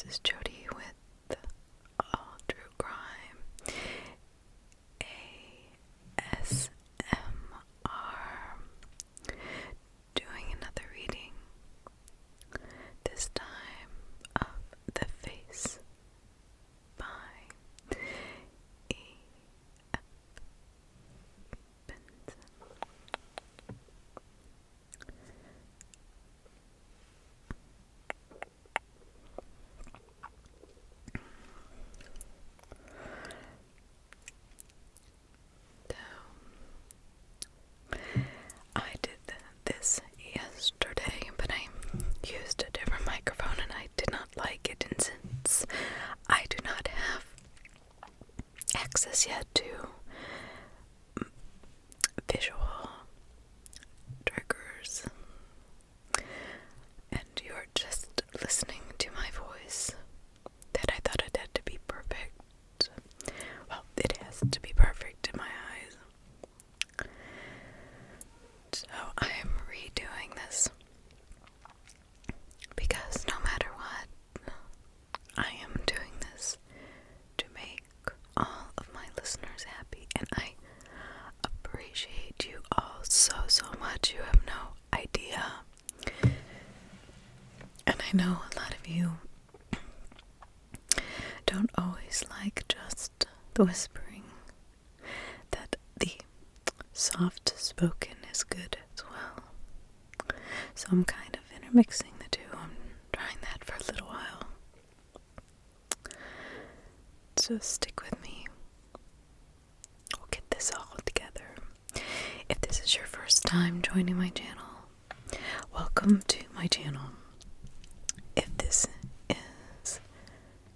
This is Jodi with All True Crime ASMR, doing another reading, this time of The Face by E.F. Benson. I did this yesterday, but I used a different microphone and I did not like it, and since I do not have access yet to visual triggers, and you're just listening to my voice, that I thought it had to be perfect. Well, it has to be perfect in my eyes. So I am redoing this because no matter what, I am doing this to make all of my listeners happy, and I appreciate you all so much. You have no idea. And I know a lot of you don't always like just the whispering, that the soft spoken is good as well. So I'm kind of intermixing the two. I'm trying that for a little while. So stick with me. We'll get this all together. If this is your first time joining my channel, welcome to my channel. If this is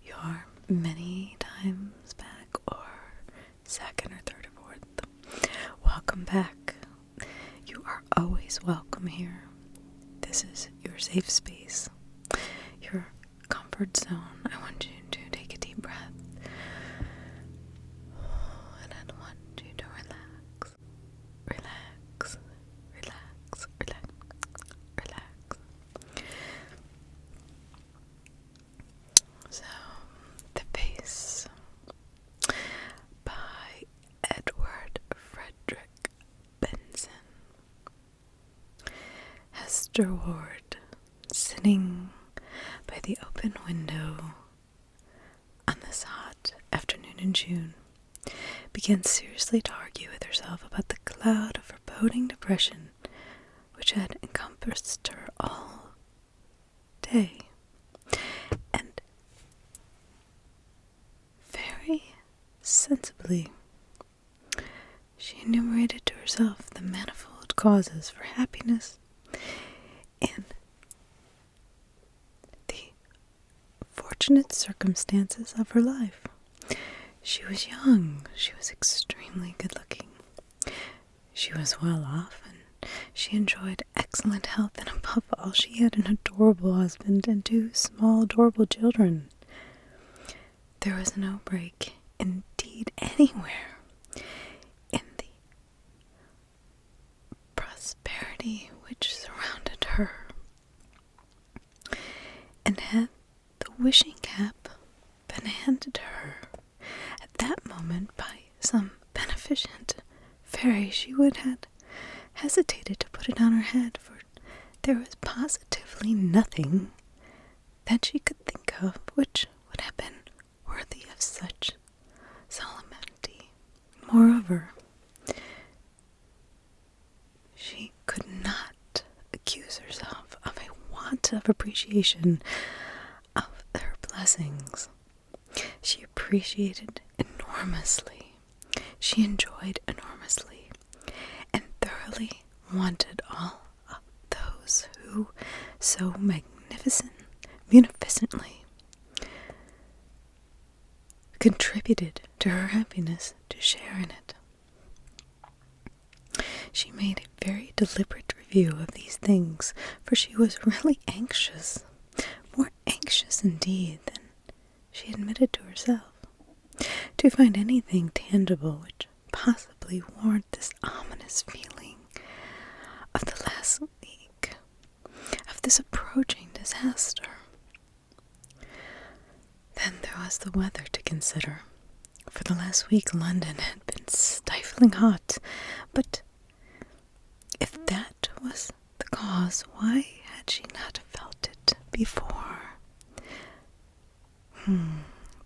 your many times back, or second or third or fourth, welcome back. You are always welcome here. This is your safe space, your comfort zone. I want you to take a deep breath, and I want you to relax, relax, relax, relax, relax. So, The Face by Edward Frederick Benson. Hester Ward, sitting by the open window on this hot afternoon in June, began seriously to argue with herself about the cloud of foreboding depression which had encompassed her all day. And very sensibly, she enumerated to herself the manifold causes for happiness in the fortunate circumstances of her life. She was young, she was extremely good looking, she was well off, and she enjoyed excellent health, and above all, she had an adorable husband and 2 small adorable children. There was no break, indeed anywhere, in the prosperity which surrounded her. And had the wishing cap been handed to her at that moment by some beneficent fairy, she would have hesitated to put it on her head, for there was positively nothing that she could think of which would have been worthy of such solemnity. Moreover, she could not accuse herself of a want of appreciation of her blessings. She appreciated enormously, she enjoyed enormously, and thoroughly wanted all of those who so munificently contributed to her happiness to share in it. She made a very deliberate review of these things, for she was really anxious, more anxious indeed than she admitted to herself, to find anything tangible which possibly warrant this ominous feeling of the last week, of this approaching disaster. was the weather to consider. For the last week, London had been stifling hot, but if that was the cause, why had she not felt it before?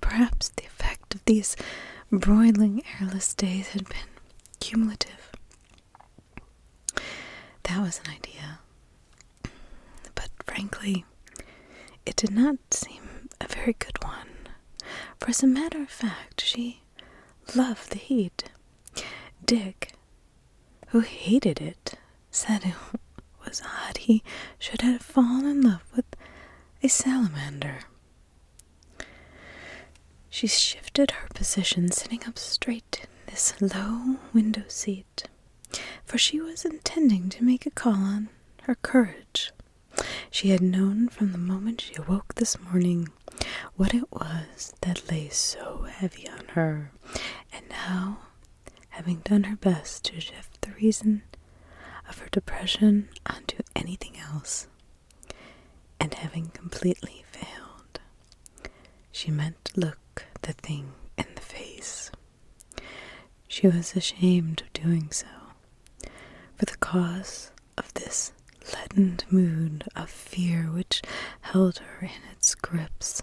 Perhaps the effect of these broiling, airless days had been cumulative. That was an idea. But frankly, it did not seem a very good one. For as a matter of fact, she loved the heat. Dick, who hated it, said it was odd he should have fallen in love with a salamander. She shifted her position, sitting up straight in this low window seat, for she was intending to make a call on her courage. She had known from the moment she awoke this morning what it was that lay so heavy on her, and now, having done her best to shift the reason of her depression onto anything else, and having completely failed, she meant to look the thing in the face. She was ashamed of doing so, for the cause of this leadened mood of fear which held her in its grips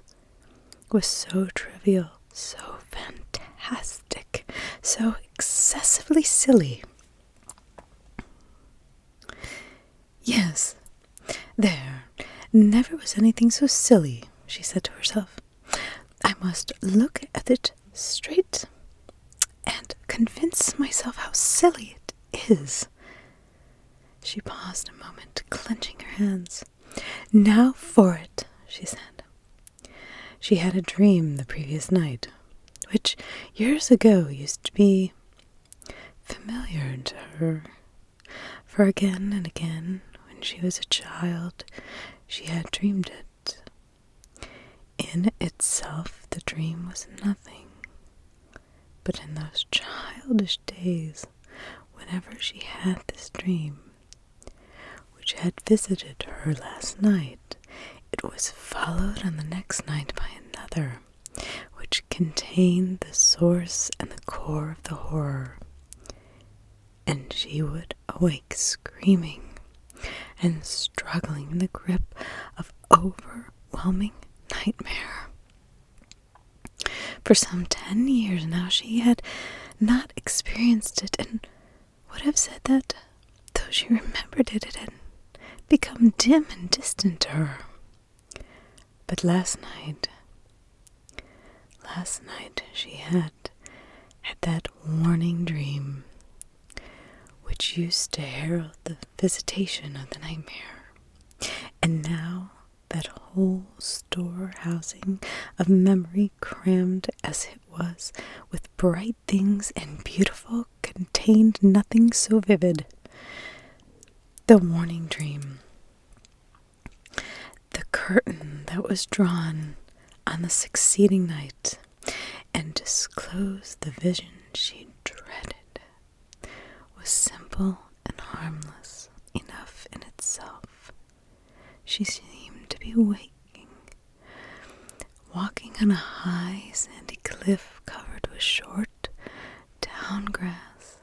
was so trivial, so fantastic, so excessively silly. Yes, there, never was anything so silly, she said to herself. I must look at it straight and convince myself how silly it is. She paused a moment, clenching her hands. Now for it, she said. She had a dream the previous night, which years ago used to be familiar to her, for again and again, when she was a child, she had dreamed it. In itself, the dream was nothing, but in those childish days, whenever she had this dream, which had visited her last night, it was followed on the next night by another, which contained the source and the core of the horror, and she would awake screaming and struggling in the grip of overwhelming nightmare. For some 10 years now she had not experienced it, and would have said that, though she remembered it, it had become dim and distant to her. But last night she had that warning dream which used to herald the visitation of the nightmare, and now that whole storehousing of memory, crammed as it was with bright things and beautiful, contained nothing so vivid. The warning dream. The curtain that was drawn on the succeeding night and disclosed the vision she dreaded was simple and harmless enough in itself. She seemed to be waking, walking on a high sandy cliff covered with short down grass.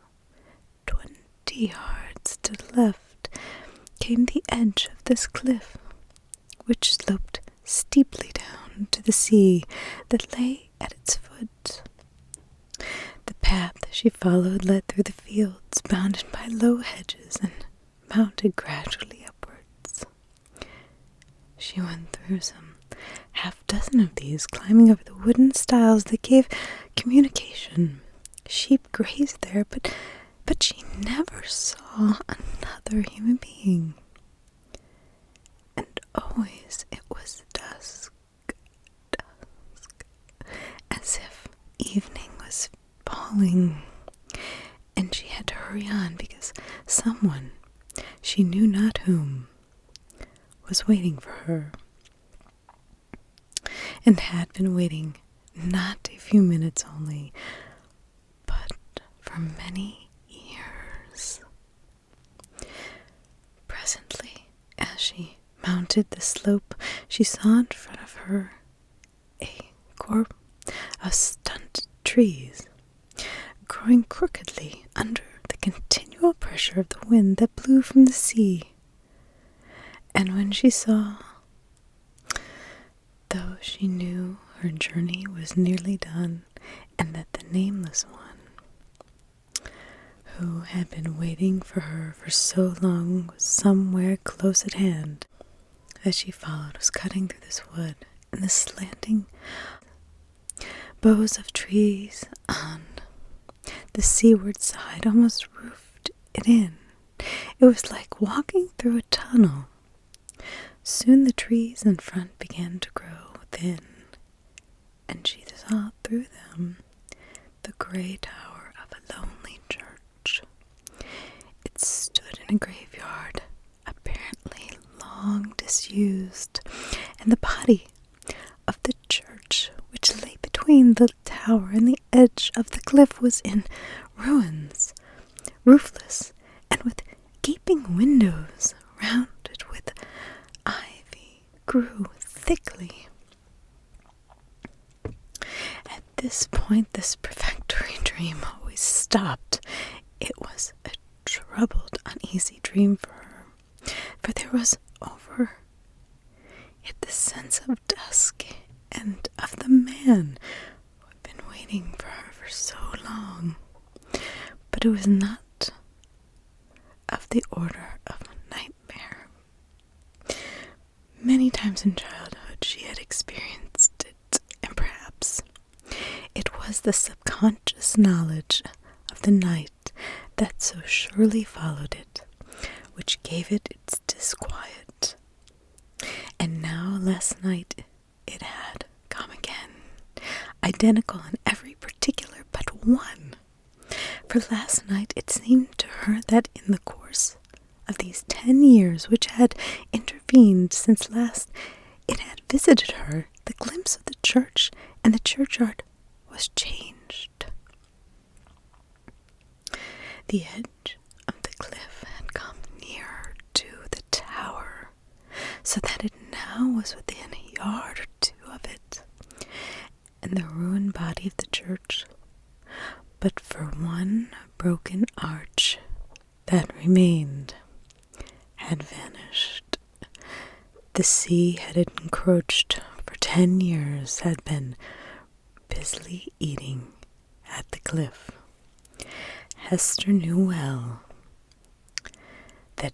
20 yards to the left came the edge of this cliff, which sloped steeply down to the sea that lay at its foot. The path she followed led through the fields, bounded by low hedges, and mounted gradually upwards. She went through some half-dozen of these, climbing over the wooden stiles that gave communication. Sheep grazed there, but she never saw another human being. And always it was dusk, as if evening was falling, and she had to hurry on because someone, she knew not whom, was waiting for her, and had been waiting not a few minutes only, but for many years. Presently, as she mounted the slope, she saw in front of her a of stunted trees, growing crookedly under the continual pressure of the wind that blew from the sea. And when she saw, though she knew her journey was nearly done, and that the nameless one, who had been waiting for her for so long, was somewhere close at hand, as she followed, was cutting through this wood, and the slanting boughs of trees on the seaward side almost roofed it in. It was like walking through a tunnel. Soon the trees in front began to grow thin, and she saw through them the gray tower of a lonely church. It stood in a graveyard, apparently long disused, and the body of the church, which lay between the tower and the edge of the cliff, was in ruins, roofless, and with gaping windows round it with ivy grew thickly. At this point, this prefectory dream always stopped. It was a troubled, uneasy dream for her, for there was over it the sense of dusk and of the man who had been waiting for her for so long. But it was not of the order of a nightmare. Many times in childhood she had experienced it, and perhaps it was the subconscious knowledge of the night that so surely followed it, which gave it its disquiet. And now, last night, it had come again, identical in every particular but one. For last night it seemed to her that in the course of these 10 years which had intervened since last it had visited her, the glimpse of the church and the churchyard was changed. The edge of the cliff had come nearer to the tower, so that it now was within a yard or two of it, and the ruined body of the church, but for one broken arch that remained, had vanished. The sea had encroached for 10 years, had been busily eating at the cliff. Hester knew well that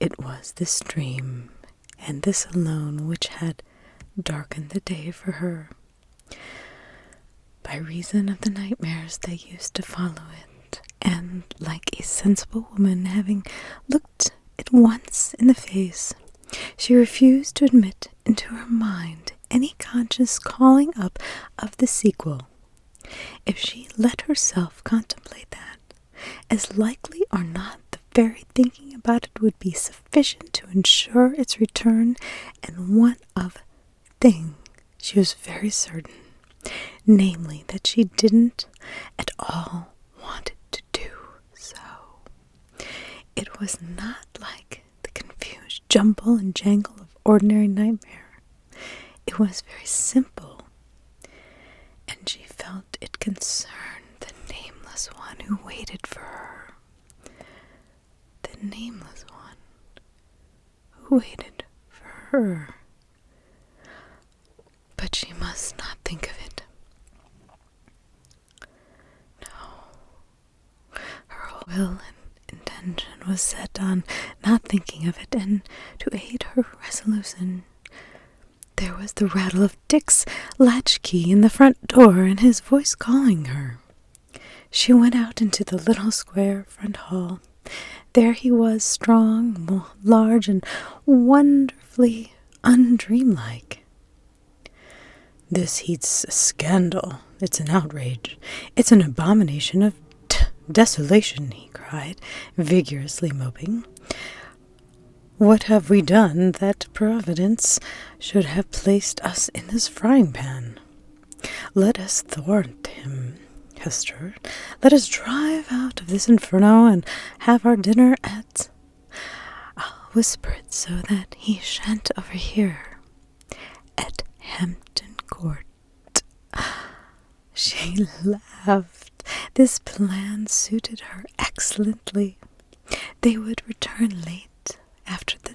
it was this dream, and this alone, which had darkened the day for her, by reason of the nightmares that used to follow it, and like a sensible woman, having looked it once in the face, she refused to admit into her mind any conscious calling up of the sequel. If she let herself contemplate that, as likely or not the very thinking about it would be sufficient to ensure its return, and one of thing she was very certain, namely that she didn't at all want it to do so. It was not like the confused jumble and jangle of ordinary nightmare. It was very simple, and she felt it concerned the nameless one who waited for her. The nameless one who waited for her. But she must not think of it. No. Her whole will and intention was set on not thinking of it, and to aid her resolution, there was the rattle of Dick's latchkey in the front door, and his voice calling her. She went out into the little square front hall. There he was, strong, large, and wonderfully undreamlike. "This heat's a scandal. It's an outrage. It's an abomination of desolation," he cried, vigorously moping. "What have we done that Providence should have placed us in this frying pan? Let us thwart him, Hester. Let us drive out of this inferno and have our dinner at... I'll whisper it so that he shan't overhear. At Hampton Court. She laughed. This plan suited her excellently. They would return late after the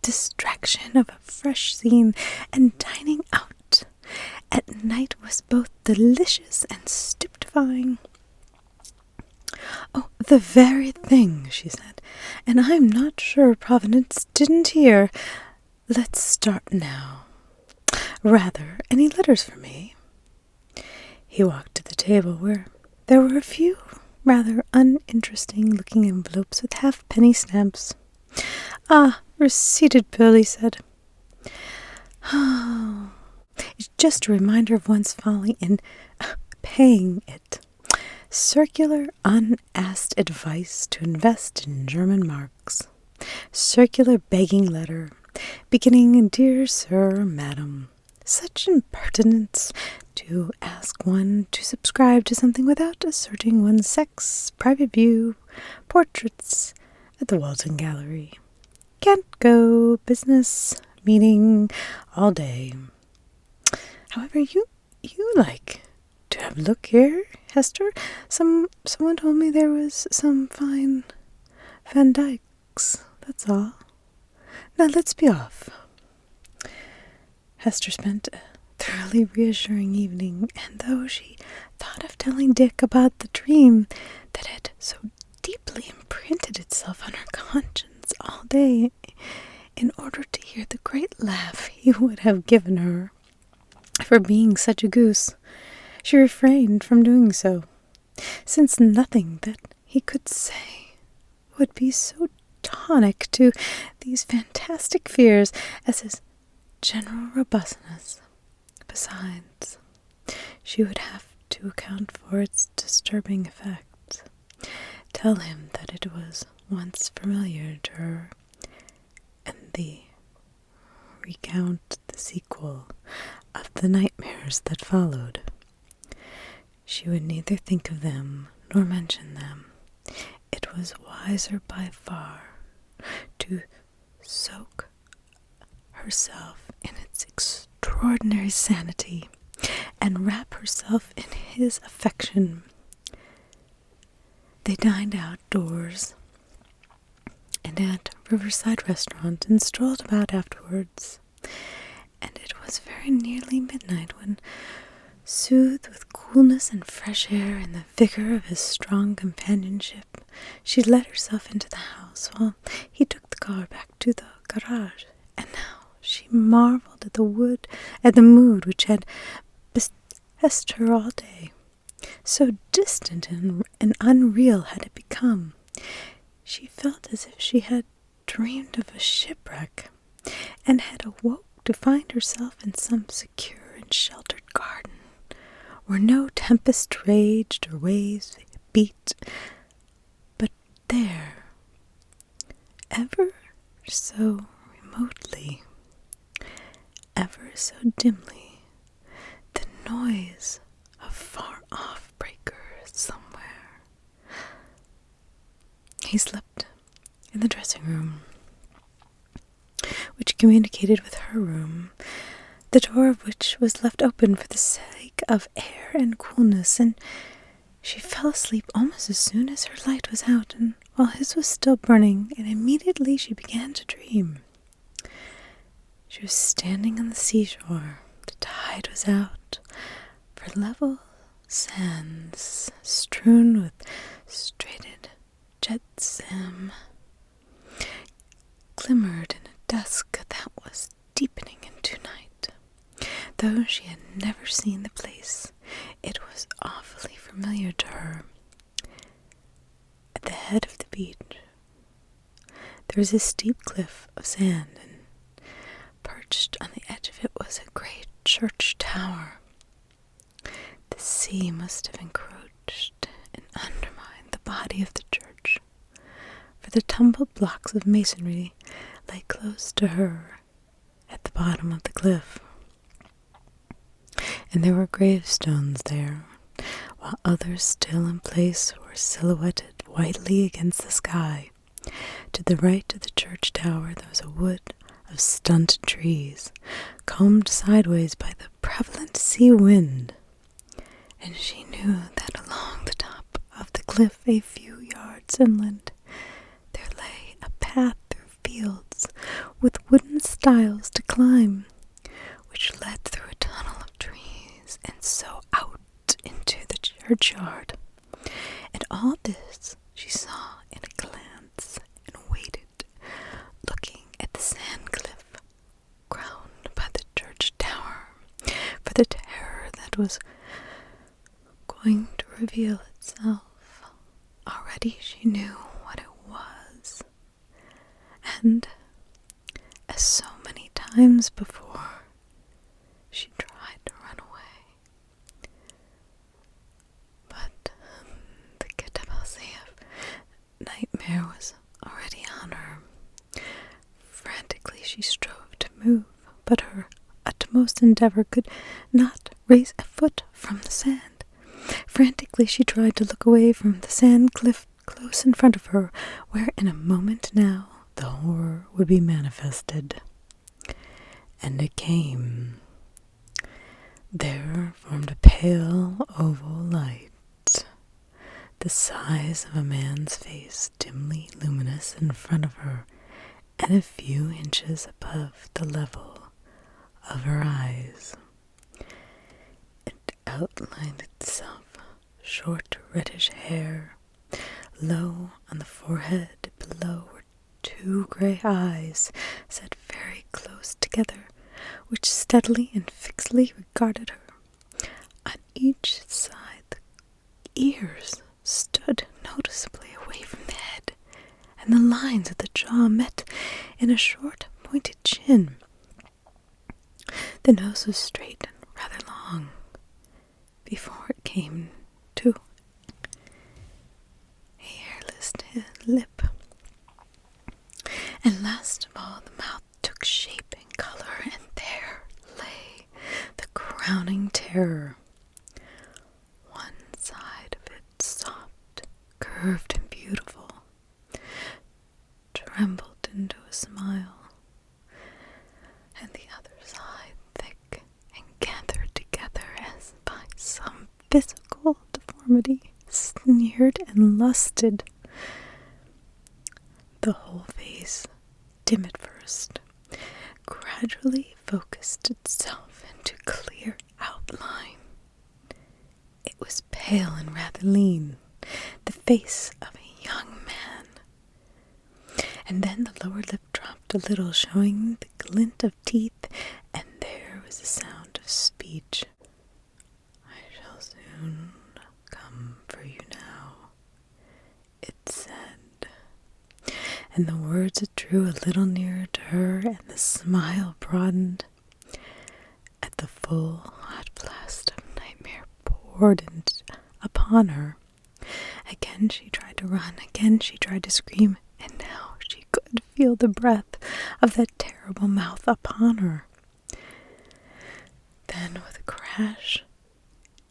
distraction of a fresh scene, and dining out at night was both delicious and stupefying. "Oh, the very thing," she said, "and I'm not sure Providence didn't hear. Let's start now. Rather, any letters for me?" He walked to the table where there were a few rather uninteresting-looking envelopes with halfpenny stamps. "Ah, receipted bill," he said. "Oh, it's just a reminder of one's folly in paying it. Circular unasked advice to invest in German marks. Circular begging letter, beginning, 'Dear Sir, Madam.' Such impertinence to ask one to subscribe to something without asserting one's sex, private view, portraits at the Walton Gallery. Can't go, business, meeting, all day. However, you like to have a look here, Hester? Someone told me there was some fine Van Dycks, that's all. Now let's be off." Hester spent a thoroughly reassuring evening, and though she thought of telling Dick about the dream that had so deeply imprinted itself on her conscience all day, in order to hear the great laugh he would have given her for being such a goose, she refrained from doing so, since nothing that he could say would be so tonic to these fantastic fears as his general robustness. Besides, she would have to account for its disturbing effects, tell him that it was once familiar to her, and recount the sequel of the nightmares that followed. She would neither think of them nor mention them. It was wiser by far to soak herself in its extraordinary sanity and wrap herself in his affection. They dined outdoors and at Riverside Restaurant and strolled about afterwards, and it was very nearly midnight when, soothed with coolness and fresh air and the vigor of his strong companionship, she let herself into the house while he took the car back to the garage. And now she marveled at the mood which had beset her all day. So distant and unreal had it become. She felt as if she had dreamed of a shipwreck, and had awoke to find herself in some secure and sheltered garden, where no tempest raged or waves beat, but there, ever so remotely, ever so dimly, the noise of far-off breakers somewhere. He slept in the dressing room, which communicated with her room, the door of which was left open for the sake of air and coolness, and she fell asleep almost as soon as her light was out, and while his was still burning, and immediately she began to dream. She was standing on the seashore. The tide was out, for level sands strewn with straighted jetsam glimmered in a dusk that was deepening into night. Though she had never seen the place, it was awfully familiar to her. At the head of the beach, there was a steep cliff of sand, and perched on the edge of it was a great church tower. The sea must have encroached and undermined the body of the church, for the tumbled blocks of masonry lay close to her at the bottom of the cliff, and there were gravestones there, while others still in place were silhouetted whitely against the sky. To the right of the church tower there was a wood of stunted trees, combed sideways by the prevalent sea wind, and she knew that along the top of the cliff, a few yards inland, there lay a path through fields with wooden stiles to climb, which led through a tunnel of trees and so out into the churchyard. And all this she saw in a glance, and waited, looking at the sand cliff crowned by the church tower, for the terror that was going to reveal itself. Already she knew what it was, and as so many times before, she tried to run away. But the catalepsy of nightmare was already on her. Frantically she strove to move, but her utmost endeavor could not raise a foot from the sand. Frantically she tried to look away from the sand cliff close in front of her, where in a moment now the horror would be manifested. And it came. There formed a pale oval light, the size of a man's face, dimly luminous in front of her, and a few inches above the level of her eyes. It outlined itself, short reddish hair, low on the forehead, below were two gray eyes set very close together, which steadily and fixedly regarded her. On each side the ears stood noticeably away from the head, and the lines of the jaw met in a short pointed chin. The nose was straight and rather long, before it came to a hairless lip. And last of all, the mouth took shape and color, and there lay the crowning terror. One side of it, soft, curved, and beautiful, trembled into a smile, and the other side, thick and gathered together as by some physical deformity, sneered and lusted. The whole face, dim at first, gradually focused itself into clear outline. It was pale and rather lean, the face of a young man. And then the lower lip dropped a little, showing the glint of teeth, and there was the sound of speech. "I shall soon come for you now," it said. And the words drew a little nearer to her, and the smile broadened. At the full hot blast of nightmare poured upon her. Again she tried to run, again she tried to scream, and now she could feel the breath of that terrible mouth upon her. Then with a crash,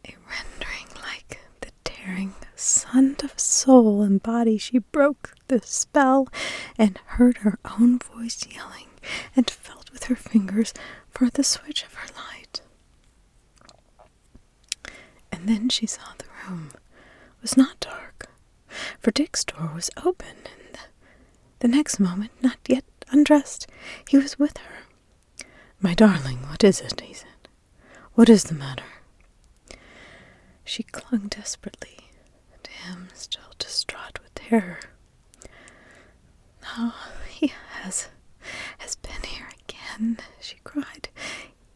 a rending like the tearing asunder of soul and body, she broke the spell and heard her own voice yelling, and felt with her fingers for the switch of her light. And then she saw the room was not dark, for Dick's door was open, and the next moment, not yet undressed, he was with her. "My darling, what is it?" he said. "What is the matter?" She clung desperately to him, still distraught with terror. "Oh, he has been here again," she cried.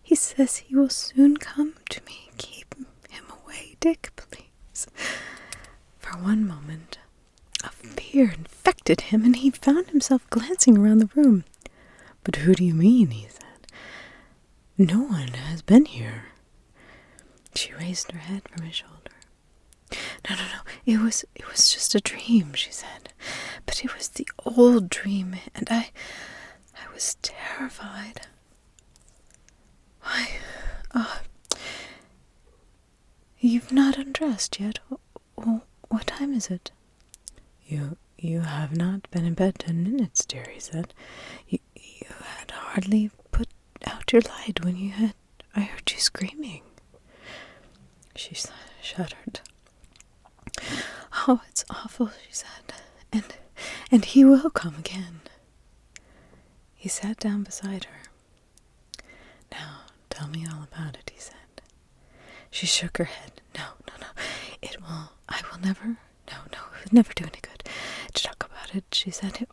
"He says he will soon come to me. Keep him away, Dick, please." For one moment, a fear infected him, and he found himself glancing around the room. "But who do you mean?" he said. "No one has been here." She raised her head from his shoulder. No, it was just a dream," she said. "But it was the old dream, and I was terrified. Why, you've not undressed yet. What time is it?" You have not been in bed 10 minutes, dear," he said. You had hardly put out your light when I heard you screaming." She shuddered. "Oh, it's awful," she said. And he will come again." He sat down beside her. "Now, tell me all about it," he said. She shook her head. No. I will never, it would never do any good to talk about it," she said.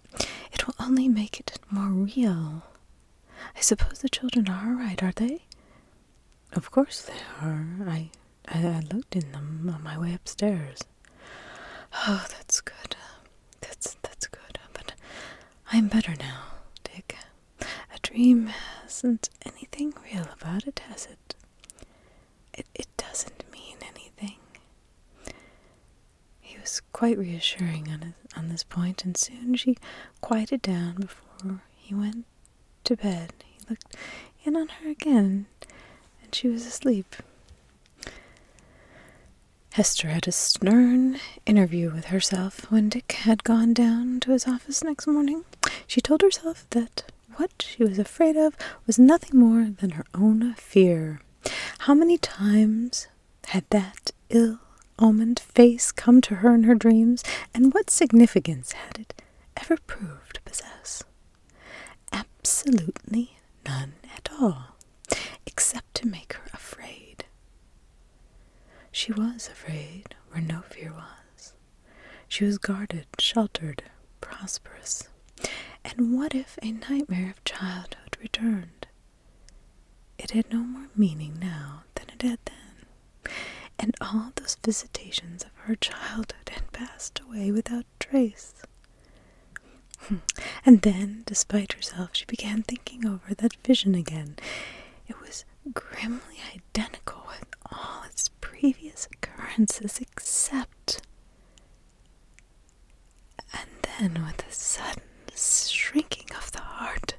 It will only make it more real. I suppose the children are all right, are they?" "Of course they are. I looked in them on my way upstairs." "Oh, that's good. That's good. But I'm better now, Dick. A dream hasn't anything real about it, has it? It doesn't mean anything." He was quite reassuring on this point, and soon she quieted down before he went to bed. He looked in on her again, and she was asleep. Hester had a stern interview with herself when Dick had gone down to his office next morning. She told herself that what she was afraid of was nothing more than her own fear. How many times had that ill-omened face come to her in her dreams, and what significance had it ever proved to possess? Absolutely none at all, except to make her afraid. She was afraid where no fear was. She was guarded, sheltered, prosperous. And what if a nightmare of childhood returned? It had no more meaning now than it had then, and all those visitations of her childhood had passed away without trace. And then, despite herself, she began thinking over that vision again. It was grimly identical with all its previous occurrences, except... And then, with a sudden shrinking of the heart,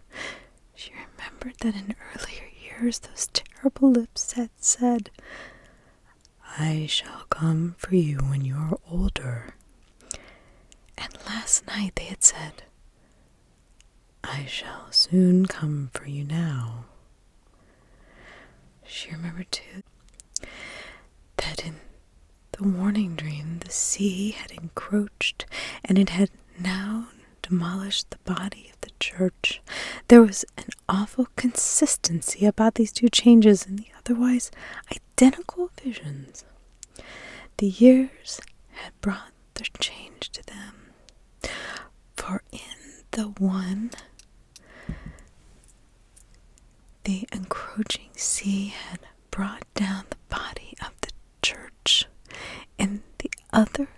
she remembered that in earlier years those terrible lips had said, "I shall come for you when you are older." And last night they had said, "I shall soon come for you now." She remembered, too, that in the warning dream the sea had encroached, and it had now demolished the body of the church. There was an awful consistency about these two changes in the otherwise identical visions. The years had brought their change to them, for in the one, the encroaching sea had brought down the body of the church. In the other,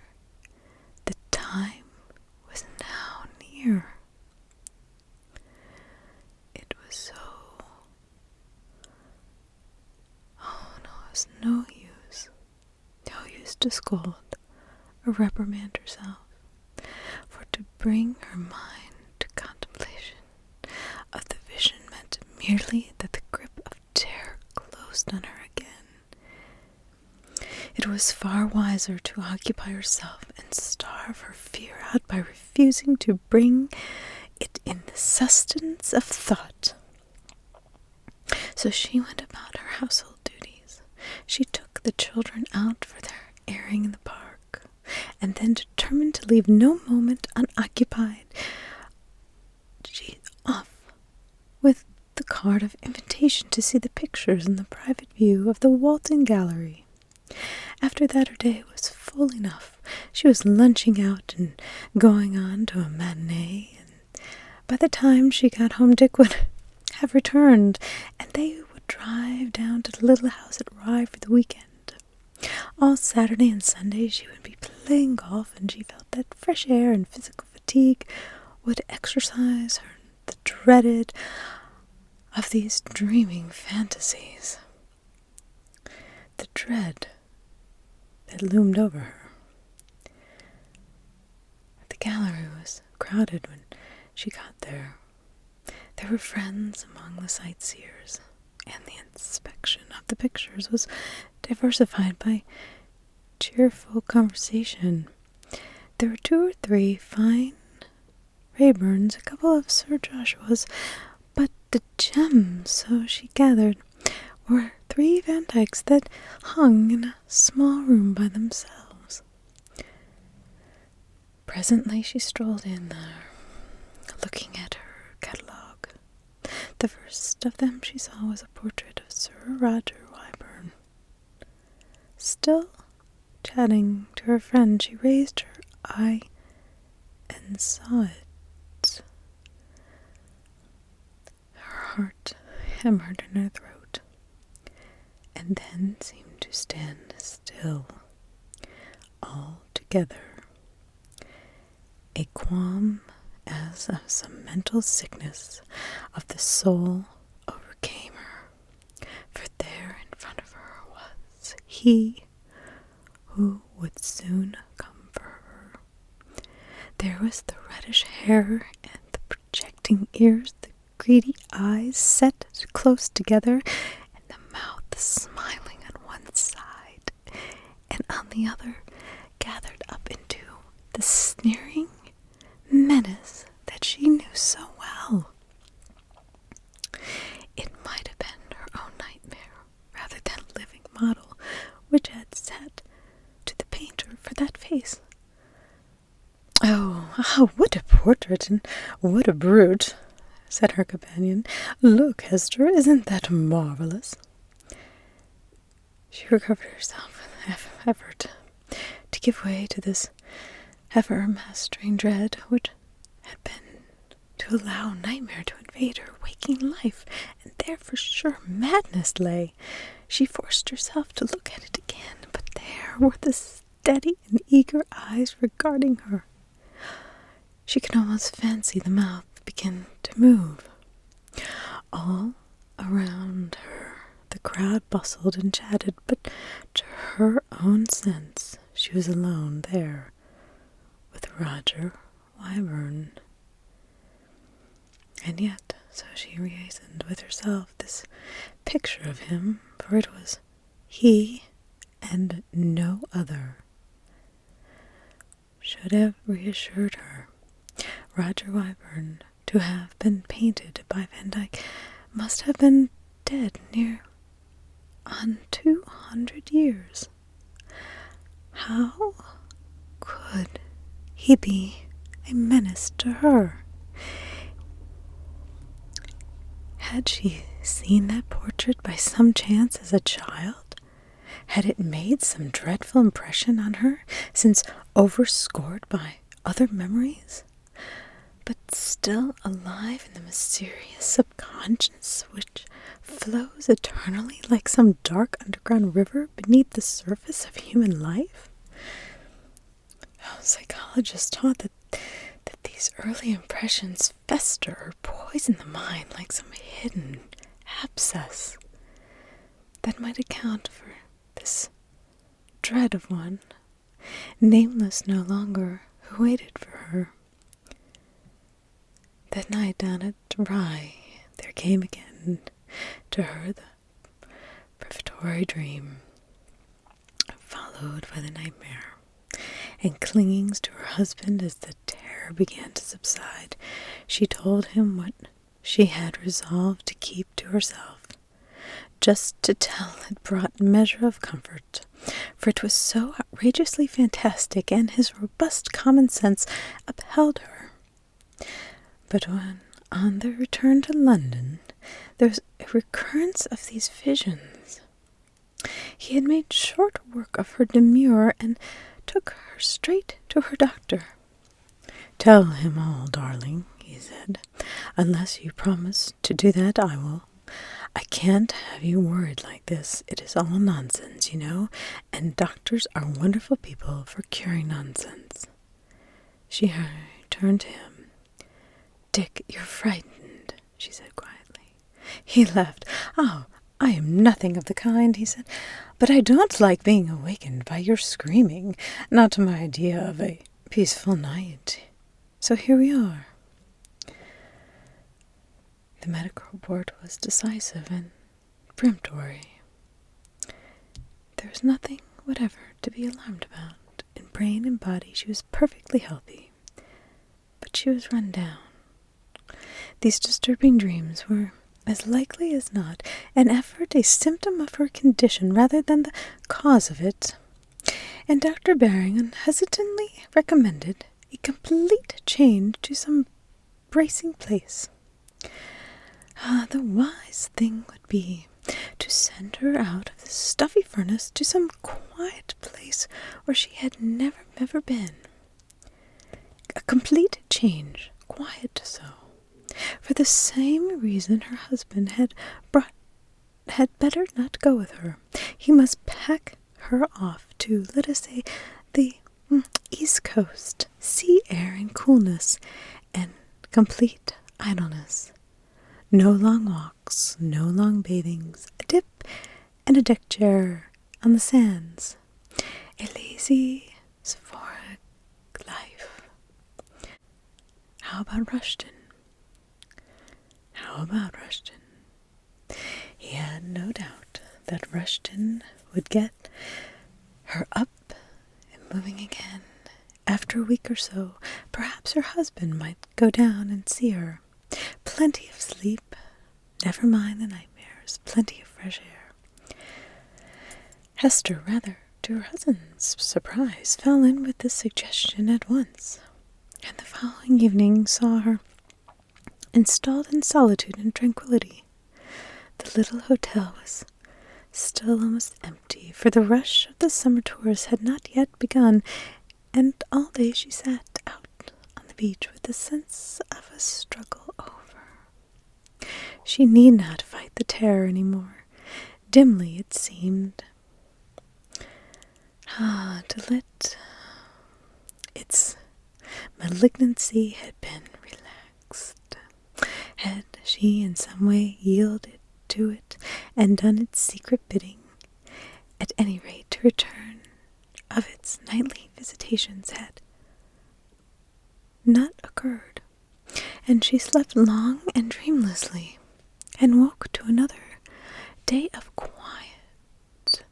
the time was now near. It was so... Oh no, it was no use. No use to scold or reprimand herself, for to bring her mind to contemplation of the vision meant merely that the grip of terror closed on her again. It was far wiser to occupy herself and starve her fear out by refusing to bring it in the sustenance of thought. So she went about her household duties. She took the children out for their airing in the park, and then, determined to leave no moment unoccupied, she off with the card of invitation to see the pictures in the private view of the Walton Gallery. After that, her day was full enough. She was lunching out and going on to a matinee, and by the time she got home, Dick would have returned, and they would drive down to the little house at Rye for the weekend. All Saturday and Sunday she would be playing golf, and she felt that fresh air and physical fatigue would exorcise her the dreaded of these dreaming fantasies. The dread that loomed over her. The gallery was crowded when she got there. There were friends among the sightseers, and the inspection of the pictures was diversified by cheerful conversation. There were 2 or 3 fine Rayburns, a couple of Sir Joshuas, but the gems, so she gathered, were 3 Van Dycks that hung in a small room by themselves. Presently she strolled in there, looking at her catalogue. The first of them she saw was a portrait of Sir Roger Wyvern. Still chatting to her friend, she raised her eye and saw it. Her heart hammered in her throat, and then seemed to stand still altogether. A qualm as of some mental sickness of the soul overcame her, for there in front of her was he who would soon come for her. There was the reddish hair and the projecting ears, the greedy eyes set close together, and the mouth smiling on one side, and on the other gathered up into the sneering menace that she knew so well. It might have been her own nightmare rather than a living model which had sat to the painter for that face. Oh, what a portrait, and what a brute, said her companion. Look, Hester, isn't that marvelous? She recovered herself with effort to give way to this ever-mastering dread which had been to allow nightmare to invade her waking life, and there for sure madness lay. She forced herself to look at it again, but there were the steady and eager eyes regarding her. She could almost fancy the mouth begin to move. All around her the crowd bustled and chatted, but to her own sense she was alone there with Roger Wyvern. And yet, so she reasoned with herself, this picture of him, for it was he and no other, should have reassured her. Roger Wyvern, to have been painted by Van Dyck, must have been dead near on 200 years. How could he be a menace to her? Had she seen that portrait by some chance as a child? Had it made some dreadful impression on her, since overscored by other memories, but still alive in the mysterious subconscious which flows eternally like some dark underground river beneath the surface of human life? Psychologists taught that these early impressions fester or poison the mind like some hidden abscess that might account for this dread of one, nameless no longer, who waited for her. That night down at Rye, there came again to her the prefatory dream, followed by the nightmare, and clinging to her husband as the terror began to subside, she told him what she had resolved to keep to herself. Just to tell it brought measure of comfort, for it was so outrageously fantastic, and his robust common sense upheld her. But when, on their return to London, there was a recurrence of these visions, he had made short work of her demur and took her straight to her doctor. "Tell him all, darling," he said. "Unless you promise to do that, I will. I can't have you worried like this. It is all nonsense, you know, and doctors are wonderful people for curing nonsense." She turned to him. "Dick, you're frightened," she said quietly. He laughed. "Oh, I am nothing of the kind," he said, "but I don't like being awakened by your screaming, not my idea of a peaceful night. So here we are." The medical report was decisive and peremptory. There was nothing whatever to be alarmed about. In brain and body she was perfectly healthy, but she was run down. These disturbing dreams were as likely as not, an effort a symptom of her condition rather than the cause of it, and Dr. Baring unhesitatingly recommended a complete change to some bracing place. The wise thing would be to send her out of this stuffy furnace to some quiet place where she had never been. A complete change, quiet so. For the same reason her husband had better not go with her. He must pack her off to, let us say, the East Coast, sea air and coolness, and complete idleness. No long walks, no long bathings, a dip and a deck chair on the sands. A lazy, sephoric life. How about Rushton? He had no doubt that Rushton would get her up and moving again. After a week or so, perhaps her husband might go down and see her. Plenty of sleep, never mind the nightmares, plenty of fresh air. Hester, rather to her husband's surprise, fell in with this suggestion at once, and the following evening saw her installed in solitude and tranquillity. The little hotel was still almost empty, for the rush of the summer tourists had not yet begun, and all day she sat out on the beach with the sense of a struggle over. She need not fight the terror any more. Dimly it seemed to let its malignancy had been relaxed. Had she in some way yielded to it and done its secret bidding? At any rate, to return of its nightly visitations had not occurred, and she slept long and dreamlessly, and woke to another day of quiet.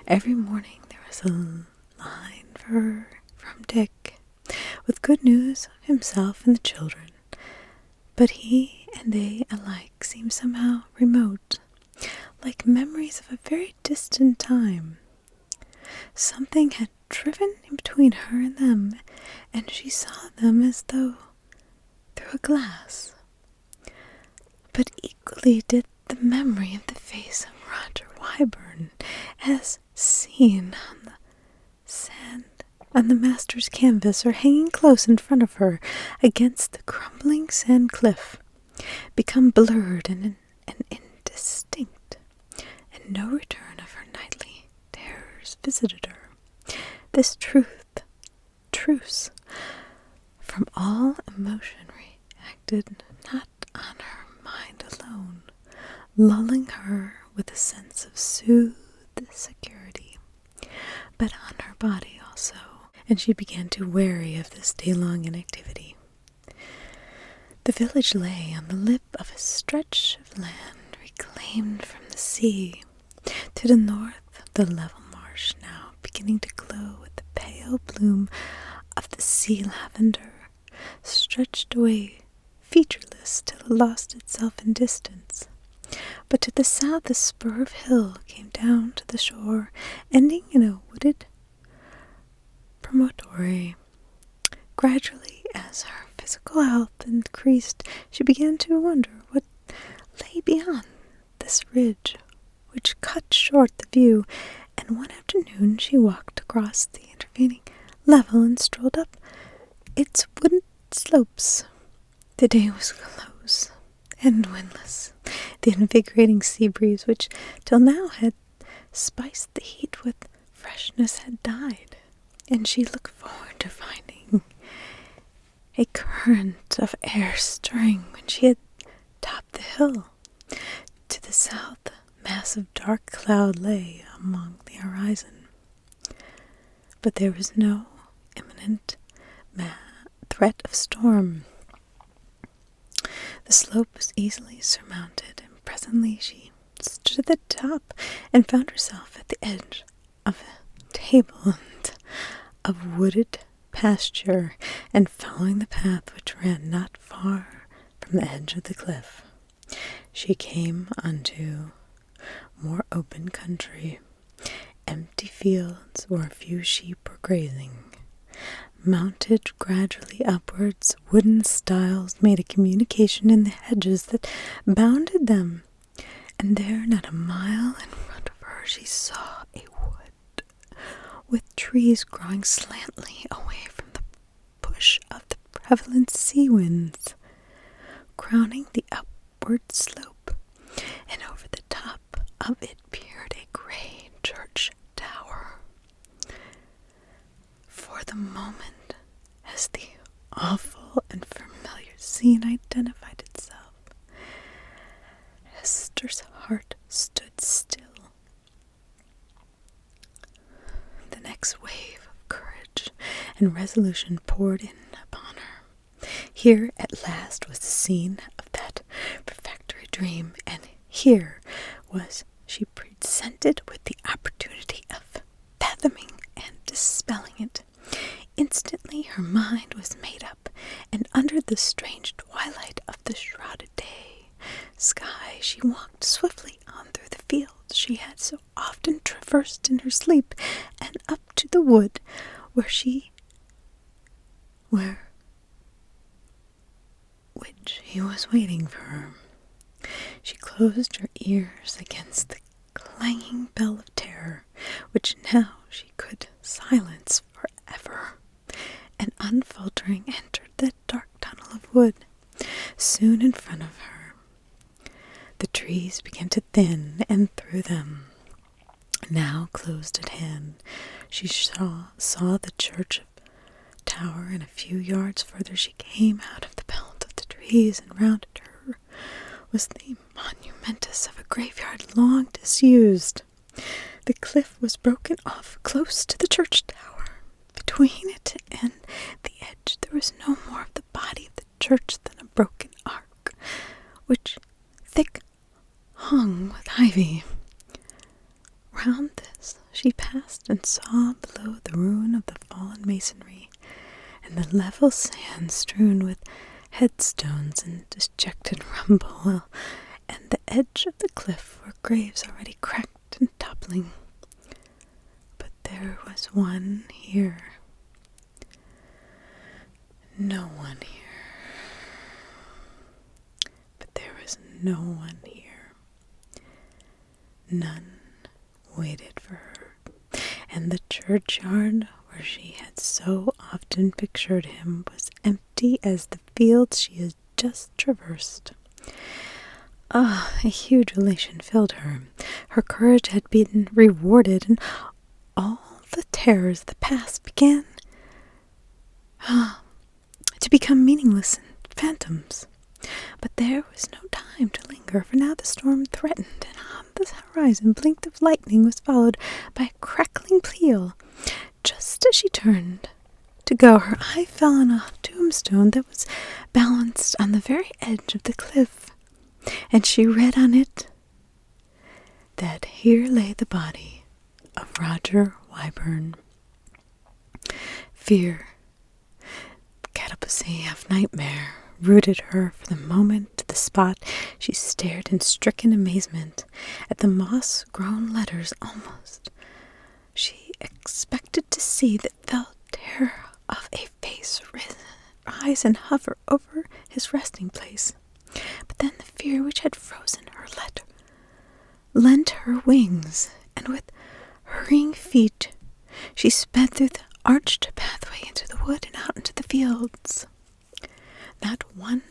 Every morning there was a line for her from Dick, with good news of himself and the children, but he and they alike seemed somehow remote, like memories of a very distant time. Something had driven in between her and them, and she saw them as though through a glass. But equally did the memory of the face of Roger Wyburn, as seen on the sand on the master's canvas, or hanging close in front of her against the crumbling sand cliff, become blurred and indistinct, and no return of her nightly terrors visited her. This truce from all emotion reacted not on her mind alone, lulling her with a sense of soothed security, but on her body also, and she began to weary of this day-long inactivity. The village lay on the lip of a stretch of land reclaimed from the sea. To the north, the level marsh, now beginning to glow with the pale bloom of the sea lavender, stretched away featureless till it lost itself in distance. But to the south a spur of hill came down to the shore, ending in a wooded promontory. Gradually, as her physical health increased, she began to wonder what lay beyond this ridge, which cut short the view, and one afternoon she walked across the intervening level and strolled up its wooded slopes. The day was close and windless. The invigorating sea breeze, which till now had spiced the heat with freshness, had died, and she looked forward to finding a current of air stirring when she had topped the hill. To the south, a mass of dark cloud lay along the horizon, but there was no imminent threat of storm. The slope was easily surmounted, and presently she stood at the top and found herself at the edge of a tableland of wooded pasture, and following the path which ran not far from the edge of the cliff. she came unto more open country, empty fields where a few sheep were grazing. Mounted gradually upwards, wooden stiles made a communication in the hedges that bounded them, and there, not a mile in front of her, she saw a wood, with trees growing slantly away from the push of the prevalent sea winds, crowning the upward slope, and over the top of it peered a gray church tower. For the moment, as the awful and familiar scene identified itself, Esther's heart stood still. The next wave of courage and resolution poured in upon her. Here at last was the scene of that refractory dream, and here was she presented with the opportunity of fathoming and dispelling it. Instantly her mind was made up, and under the strange twilight of the shrouded sky she walked swiftly on through the fields she had so often traversed in her sleep, and up to the wood which he was waiting for her. She closed her ears against the clanging bell of terror, which now she could silence forever, and unfaltering entered that dark tunnel of wood. Soon in front of her, the trees began to thin, and through them, now closed at hand, she saw the church tower, and a few yards further she came out of the belt of the trees, and round her was the monumentus of a graveyard long disused. The cliff was broken off close to the church tower. Between it and the edge there was no more of the body of the church than a broken ark, which thick hung with ivy. Round this she passed, and saw below the ruin of the fallen masonry, and the level sand strewn with headstones and dejected rumble, and the edge of the cliff were graves already cracked and toppling. But there was one here. No one here. But there was no one here. None waited for her, and the churchyard where she had so often pictured him was empty as the fields she had just traversed. A huge elation filled her. Her courage had been rewarded, and all the terrors of the past began to become meaningless and phantoms. But there was no time to linger, for now the storm threatened, and on the horizon blinked of lightning was followed by a crackling peal. Just as she turned to go, her eye fell on a tombstone that was balanced on the very edge of the cliff, and she read on it that here lay the body of Roger Wyburn. Fear, catalepsy of nightmare, rooted her for the moment to the spot. She stared in stricken amazement at the moss-grown letters. Almost she expected to see the felt terror of a face rise and hover over his resting place. But then the fear which had frozen her lent her wings, and with hurrying feet she sped through the arched pathway into the wood and out into the fields. Not one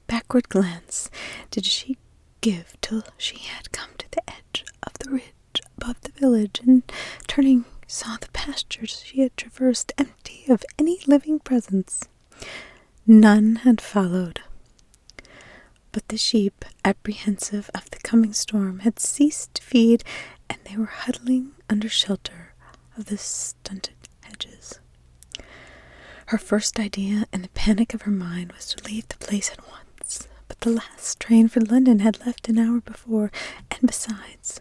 backward glance did she give till she had come to the edge of the ridge above the village, and turning saw the pastures she had traversed empty of any living presence. None had followed, but the sheep, apprehensive of the coming storm, had ceased to feed, and they were huddling under shelter of the stunted hedges. Her first idea in the panic of her mind was to leave the place at once, but the last train for London had left an hour before, and besides,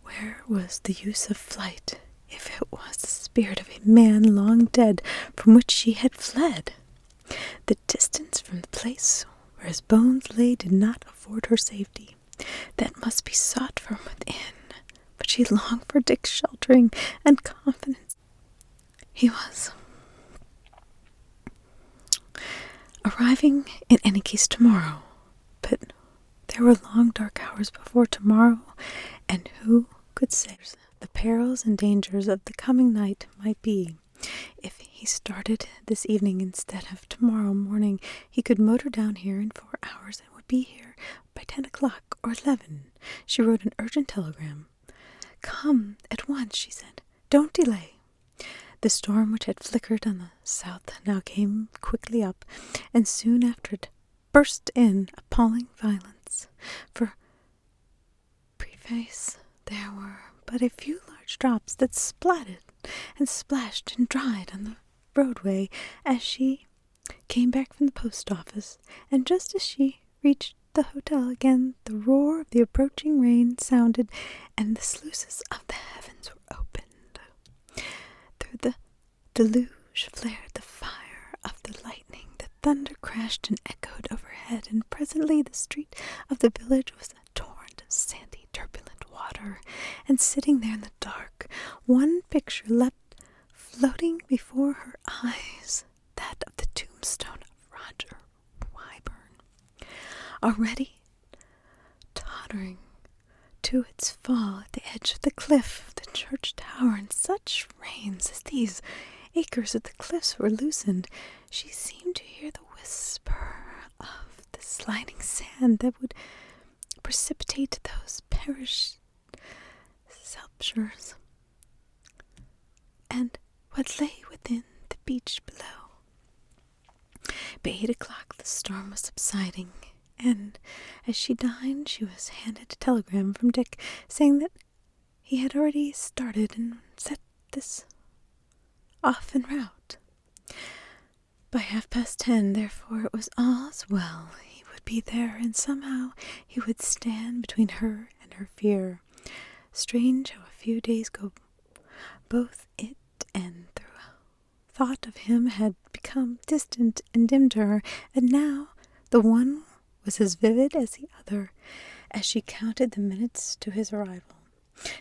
where was the use of flight if it was the spirit of a man long dead from which she had fled? The distance from the place where his bones lay did not afford her safety. that must be sought from within, but she longed for Dick's sheltering and confidence. He was arriving in any case tomorrow, but there were long dark hours before tomorrow, and who could say the perils and dangers of the coming night might be. If he started this evening instead of tomorrow morning, he could motor down here in 4 hours and would be here by 10 o'clock or 11. She wrote an urgent telegram. "Come at once," she said. "Don't delay." The storm which had flickered on the south now came quickly up, and soon after it burst in appalling violence. For preface, there were but a few large drops that splatted and splashed and dried on the roadway as she came back from the post office, and just as she reached the hotel again, the roar of the approaching rain sounded, and the sluices of the heavens were opened. Through the deluge flared the fire of the lightning, the thunder crashed and echoed overhead, and presently the street of the village was a torrent of sandy, turbulent water, and sitting there in the dark, one picture leapt floating before her eyes, that of the tombstone of Roger Wyburn, already tottering to its fall at the edge of the cliff of the church tower. In such rains as these, acres of the cliffs were loosened. She seemed to hear the whisper of the sliding sand that would precipitate those perished sepulchres, and what lay within the beach below. By 8 o'clock the storm was subsiding, and as she dined she was handed a telegram from Dick saying that he had already started and set this off en route. By 10:30, therefore, it was all's well. He would be there, and somehow he would stand between her and her fear. Strange how a few days ago both it and the thought of him had become distant and dim to her, and now the one was as vivid as the other as she counted the minutes to his arrival.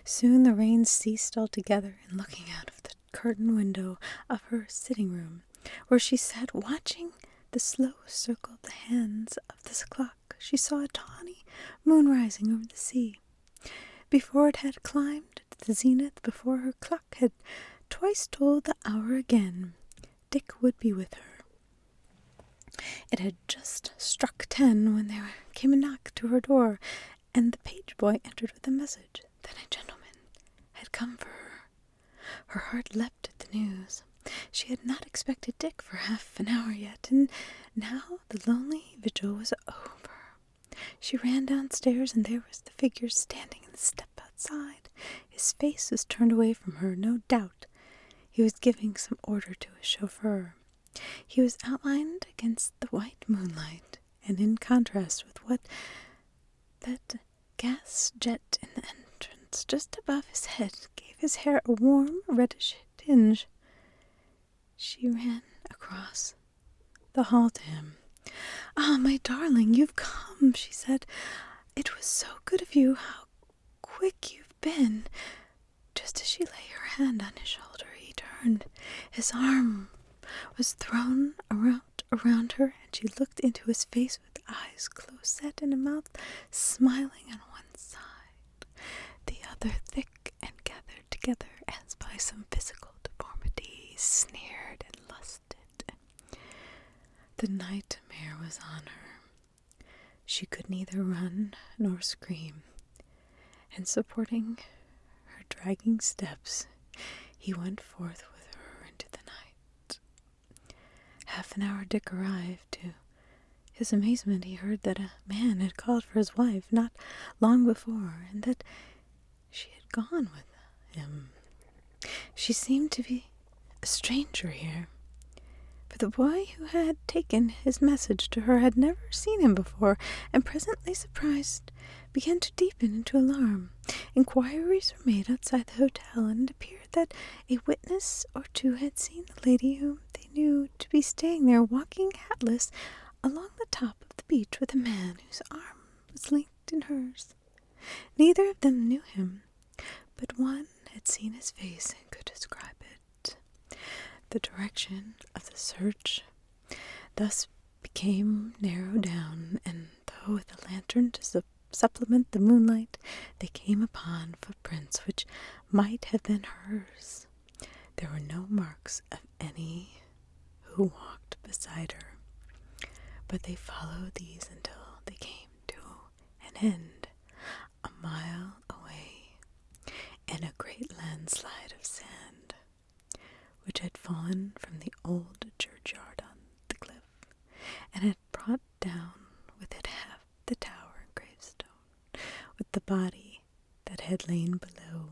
Soon the rain ceased altogether, and looking out of the curtained window of her sitting room, where she sat watching the slow circle of the hands of the clock, she saw a tawny moon rising over the sea. Before it had climbed to the zenith, before her clock had twice told the hour again, Dick would be with her. It had just struck 10 when there came a knock to her door, and the page boy entered with a message that a gentleman had come for her. Her heart leapt at the news. She had not expected Dick for half an hour yet, and now the lonely vigil was over. She ran downstairs, and there was the figure standing in the step outside. His face was turned away from her, no doubt. He was giving some order to his chauffeur. He was outlined against the white moonlight, and in contrast with what that gas jet in the entrance just above his head gave his hair a warm reddish tinge. She ran across the hall to him. "Ah, my darling, you've come," she said. "It was so good of you. How quick you've been." Just as she lay her hand on his shoulder, he turned. His arm was thrown around her, and she looked into his face with eyes close set and a mouth smiling on one side, the other thick and gathered together as by some physical deformity, sneered and lusted. The nightmare was on her. She could neither run nor scream, and supporting her dragging steps, he went forth with her into the night. Half an hour Dick arrived. To his amazement, he heard that a man had called for his wife not long before, and that she had gone with him. She seemed to be a stranger here, for the boy who had taken his message to her had never seen him before, and presently surprise began to deepen into alarm. Inquiries were made outside the hotel, and it appeared that a witness or two had seen the lady whom they knew to be staying there, walking hatless along the top of the beach with a man whose arm was linked in hers. Neither of them knew him, but one had seen his face and could describe it. The direction of the search thus became narrowed down, and though with a lantern to supplement the moonlight, they came upon footprints which might have been hers. There were no marks of any who walked beside her, but they followed these until they came to an end, a mile away, in a great landslide of sand, which had fallen from the old churchyard on the cliff, and had brought down with it half the tower and gravestone, with the body that had lain below.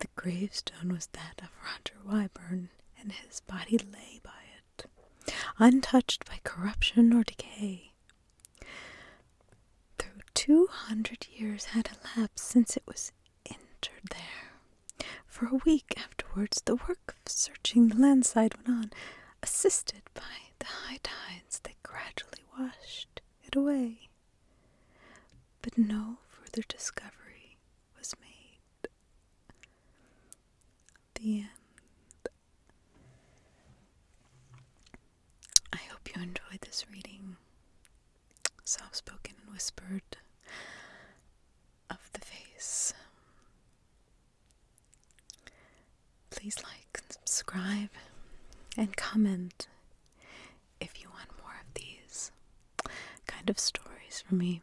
The gravestone was that of Roger Wyburn, and his body lay by it, untouched by corruption or decay. Though 200 years had elapsed since it was interred there. For a week afterwards, the work of searching the landslide went on, assisted by the high tides that gradually washed it away. But no further discovery was made. The end. I hope you enjoyed this reading. Soft-spoken and whispered of the face. Please like and subscribe and comment if you want more of these kind of stories from me.